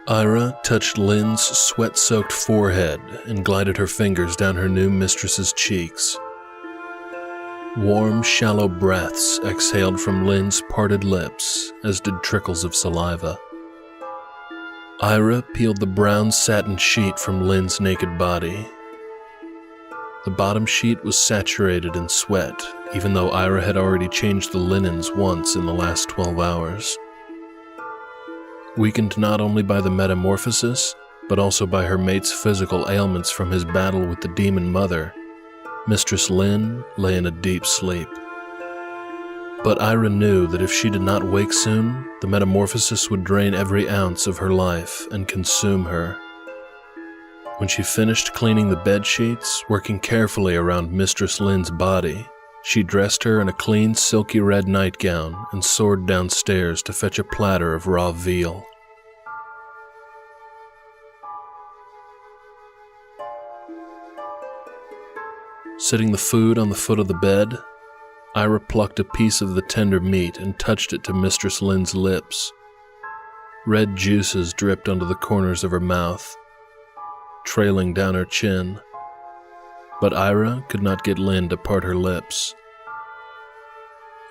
Ira touched Lynn's sweat-soaked forehead and glided her fingers down her new mistress's cheeks. Warm, shallow breaths exhaled from Lynn's parted lips, as did trickles of saliva. Ira peeled the brown satin sheet from Lynn's naked body. The bottom sheet was saturated in sweat, even though Ira had already changed the linens once in the last 12 hours. Weakened not only by the metamorphosis, but also by her mate's physical ailments from his battle with the demon mother, Mistress Lynn lay in a deep sleep. But Ira knew that if she did not wake soon, the metamorphosis would drain every ounce of her life and consume her. When she finished cleaning the bed sheets, working carefully around Mistress Lynn's body, she dressed her in a clean, silky red nightgown and soared downstairs to fetch a platter of raw veal. Setting the food on the foot of the bed, Ira plucked a piece of the tender meat and touched it to Mistress Lynn's lips. Red juices dripped onto the corners of her mouth, trailing down her chin. But Ira could not get Lynn to part her lips.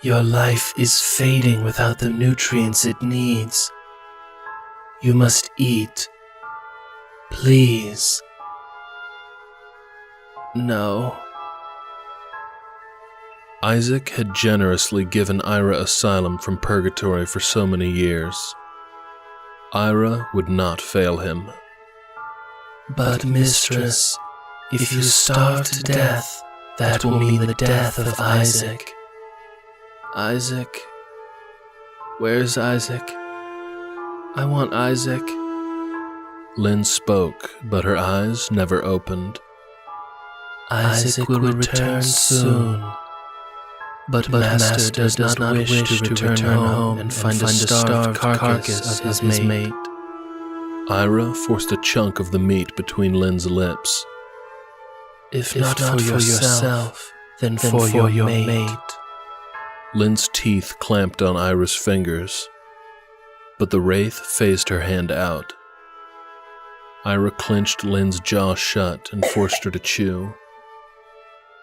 Your life is fading without the nutrients it needs. You must eat. Please. No. Isaac had generously given Ira asylum from purgatory for so many years. Ira would not fail him. But, mistress, if you starve to death, that will mean the death of Isaac. Isaac? Where's Isaac? I want Isaac. Lynn spoke, but her eyes never opened. Isaac will return soon. But Master does not wish to return home and find a starved carcass of his mate. Ira forced a chunk of the meat between Lynn's lips. If not for yourself, then for your mate. Lynn's teeth clamped on Ira's fingers, but the wraith phased her hand out. Ira clenched Lynn's jaw shut and forced her to chew.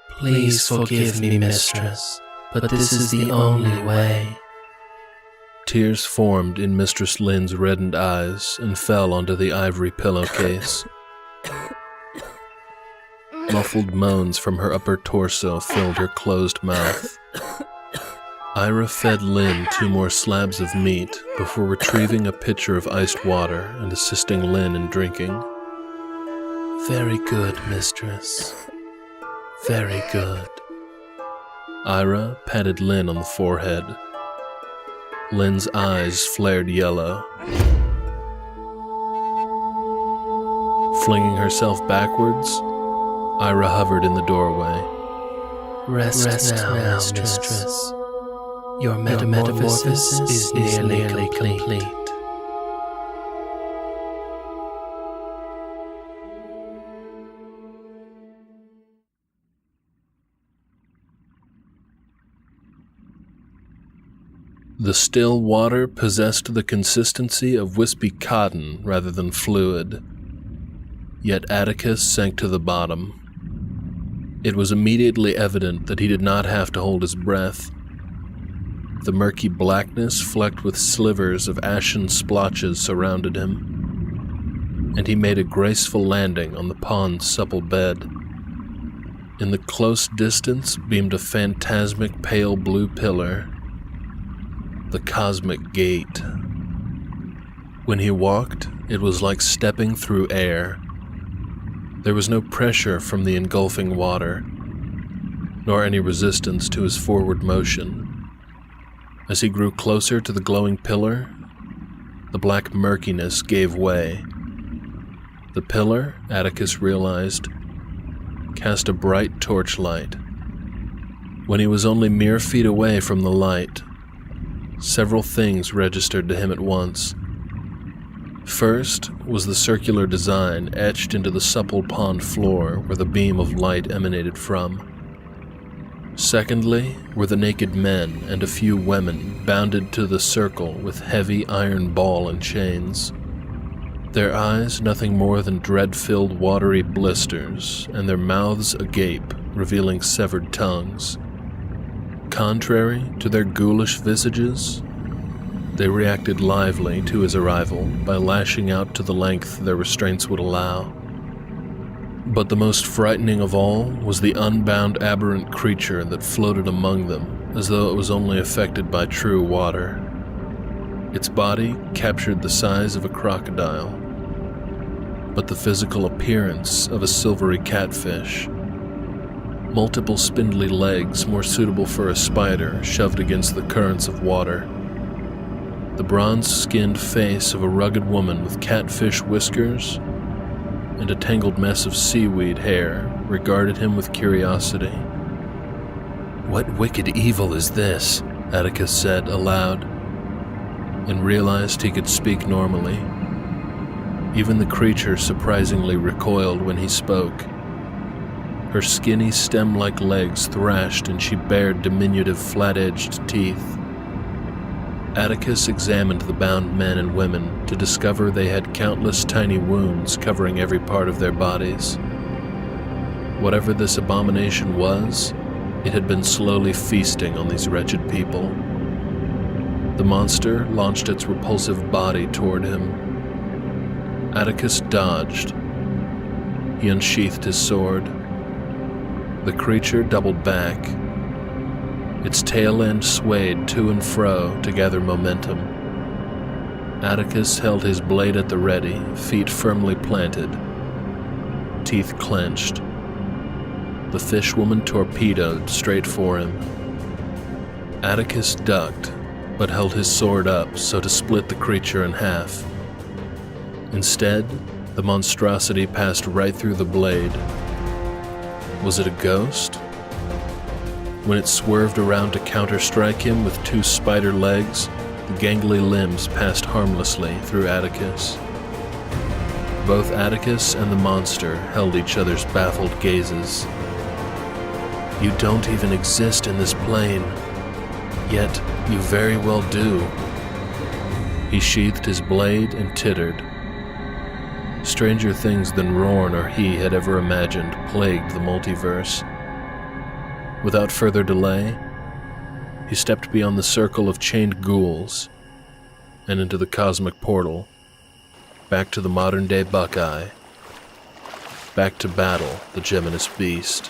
Please forgive me, mistress, but this is the only way. Tears formed in Mistress Lynn's reddened eyes and fell onto the ivory pillowcase. Muffled moans from her upper torso filled her closed mouth. Ira fed Lynn 2 more slabs of meat before retrieving a pitcher of iced water and assisting Lynn in drinking. Very good, mistress. Very good. Ira patted Lynn on the forehead. Lynn's eyes flared yellow. Flinging herself backwards, Ira hovered in the doorway. Rest now, mistress. Your metamorphosis is nearly complete. The still water possessed the consistency of wispy cotton rather than fluid. Yet Atticus sank to the bottom. It was immediately evident that he did not have to hold his breath. The murky blackness flecked with slivers of ashen splotches surrounded him, and he made a graceful landing on the pond's supple bed. In the close distance beamed a phantasmic pale blue pillar, the cosmic gate. When he walked, it was like stepping through air. There was no pressure from the engulfing water, nor any resistance to his forward motion. As he grew closer to the glowing pillar, the black murkiness gave way. The pillar, Atticus realized, cast a bright torchlight. When he was only mere feet away from the light, several things registered to him at once. First was the circular design etched into the supple pond floor where the beam of light emanated from. Secondly were the naked men and a few women bounded to the circle with heavy iron ball and chains. Their eyes nothing more than dread-filled watery blisters, and their mouths agape, revealing severed tongues. Contrary to their ghoulish visages, they reacted lively to his arrival by lashing out to the length their restraints would allow. But the most frightening of all was the unbound aberrant creature that floated among them as though it was only affected by true water. Its body captured the size of a crocodile, but the physical appearance of a silvery catfish. Multiple spindly legs more suitable for a spider shoved against the currents of water. The bronze-skinned face of a rugged woman with catfish whiskers and a tangled mess of seaweed hair regarded him with curiosity. "What wicked evil is this?" Atticus said aloud, and realized he could speak normally. Even the creature surprisingly recoiled when he spoke. Her skinny stem-like legs thrashed and she bared diminutive flat-edged teeth. Atticus examined the bound men and women to discover they had countless tiny wounds covering every part of their bodies. Whatever this abomination was, it had been slowly feasting on these wretched people. The monster launched its repulsive body toward him. Atticus dodged. He unsheathed his sword. The creature doubled back. Its tail end swayed to and fro to gather momentum. Atticus held his blade at the ready, feet firmly planted, teeth clenched. The fishwoman torpedoed straight for him. Atticus ducked, but held his sword up so to split the creature in half. Instead, the monstrosity passed right through the blade. Was it a ghost? When it swerved around to counter-strike him with two spider legs, the gangly limbs passed harmlessly through Atticus. Both Atticus and the monster held each other's baffled gazes. "You don't even exist in this plane, yet you very well do." He sheathed his blade and tittered. Stranger things than Rorn or he had ever imagined plagued the multiverse. Without further delay, he stepped beyond the circle of chained ghouls and into the cosmic portal, back to the modern-day Buckeye, back to battle the Geminus beast.